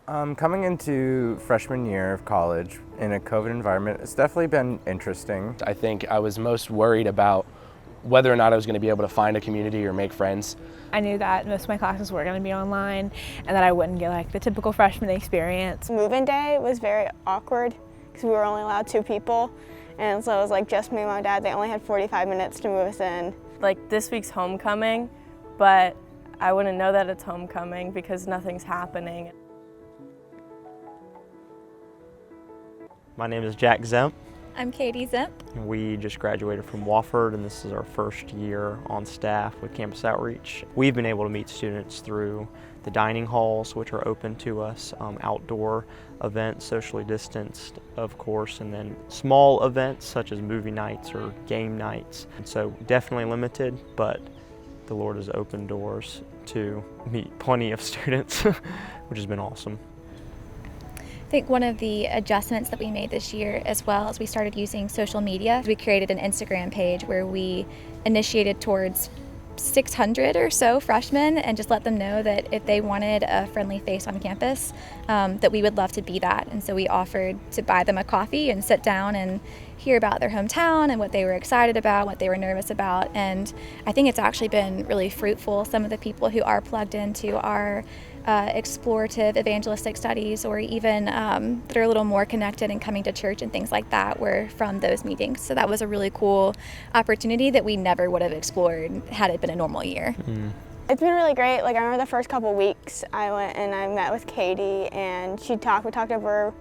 Coming into freshman year of college in a COVID environment, it's definitely been interesting. I think I was most worried about whether or not I was going to be able to find a community or make friends. I knew that most of my classes were going to be online and that I wouldn't get like the typical freshman experience. Move-in day was very awkward because we were only allowed 2 people, and so it was like just me and my dad. They only had 45 minutes to move us in. Like this week's homecoming, but I wouldn't know that it's homecoming because nothing's happening. My name is Jack Zemp. I'm Katie Zemp. We just graduated from Wofford, and this is our first year on staff with Campus Outreach. We've been able to meet students through the dining halls, which are open to us, outdoor events, socially distanced, of course, and then small events such as movie nights or game nights. And so definitely limited, but the Lord has opened doors to meet plenty of students, which has been awesome. I think one of the adjustments that we made this year as well as we started using social media. We created an Instagram page where we initiated towards 600 or so freshmen and just let them know that if they wanted a friendly face on campus, that we would love to be that. And so we offered to buy them a coffee and sit down and hear about their hometown and what they were excited about, what they were nervous about. And I think it's actually been really fruitful. Some of the people who are plugged into our explorative evangelistic studies, or even that are a little more connected and coming to church and things like that, were from those meetings. So that was a really cool opportunity that we never would have explored had it been a normal year. It's been really great. Like I remember the first couple weeks I went and I met with Katie, and we talked over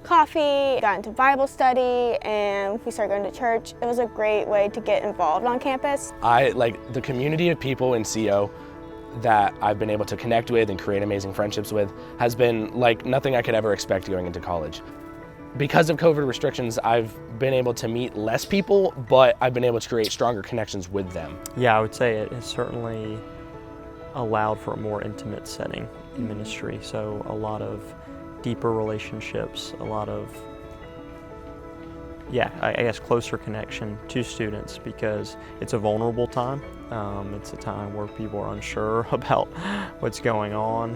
coffee, got into Bible study, and we started going to church. It was a great way to get involved on campus. I like the community of people in CO that I've been able to connect with and create amazing friendships with has been like nothing I could ever expect going into college. Because of COVID restrictions, I've been able to meet less people, but I've been able to create stronger connections with them. Yeah, I would say it has certainly allowed for a more intimate setting in ministry. So a lot of deeper relationships, a lot of, I guess closer connection to students, because it's a vulnerable time. It's a time where people are unsure about what's going on,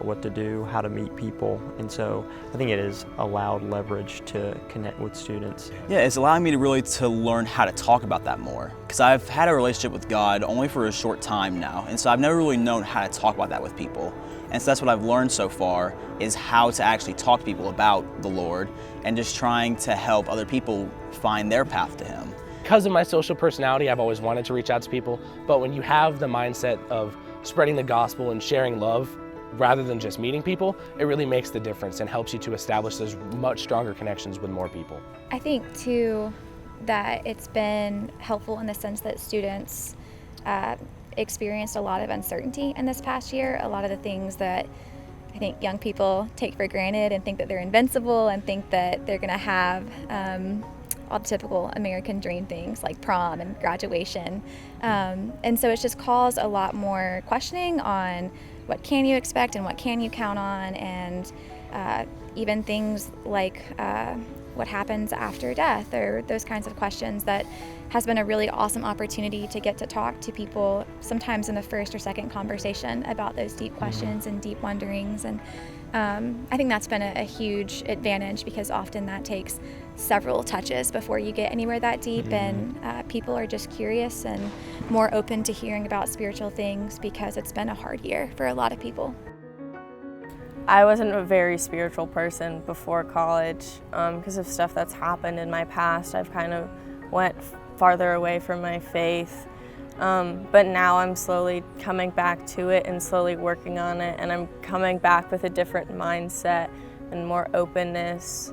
what to do, how to meet people. And so I think it has allowed leverage to connect with students. Yeah, it's allowing me to learn how to talk about that more. Because I've had a relationship with God only for a short time now. And so I've never really known how to talk about that with people. And so that's what I've learned so far, is how to actually talk to people about the Lord and just trying to help other people find their path to Him. Because of my social personality, I've always wanted to reach out to people, but when you have the mindset of spreading the gospel and sharing love rather than just meeting people, it really makes the difference and helps you to establish those much stronger connections with more people. I think too that it's been helpful in the sense that students experienced a lot of uncertainty in this past year. A lot of the things that I think young people take for granted and think that they're invincible and think that they're going to have all the typical American dream things like prom and graduation. And so it's just caused a lot more questioning on what can you expect and what can you count on, and even things like what happens after death, or those kinds of questions. That has been a really awesome opportunity to get to talk to people, sometimes in the first or second conversation, about those deep questions and deep wonderings. And I think that's been a huge advantage, because often that takes several touches before you get anywhere that deep. And people are just curious and more open to hearing about spiritual things, because it's been a hard year for a lot of people. I wasn't a very spiritual person before college because of stuff that's happened in my past. I've kind of went farther away from my faith, but now I'm slowly coming back to it and slowly working on it, and I'm coming back with a different mindset and more openness.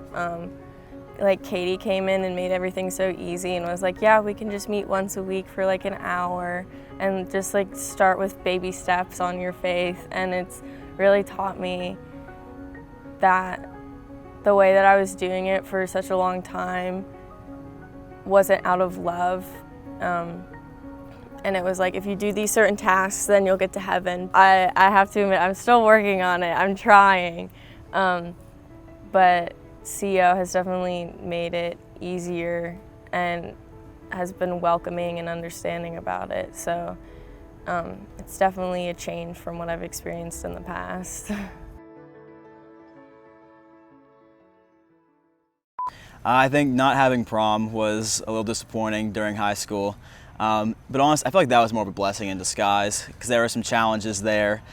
Like Katie came in and made everything so easy and was like, yeah, we can just meet once a week for like an hour and just like start with baby steps on your faith. And it's really taught me that the way that I was doing it for such a long time wasn't out of love. And it was like, if you do these certain tasks, then you'll get to heaven. I have to admit, I'm still working on it. I'm trying. But CO has definitely made it easier and has been welcoming and understanding about it. So it's definitely a change from what I've experienced in the past. I think not having prom was a little disappointing during high school. But honestly, I feel like that was more of a blessing in disguise because there were some challenges there.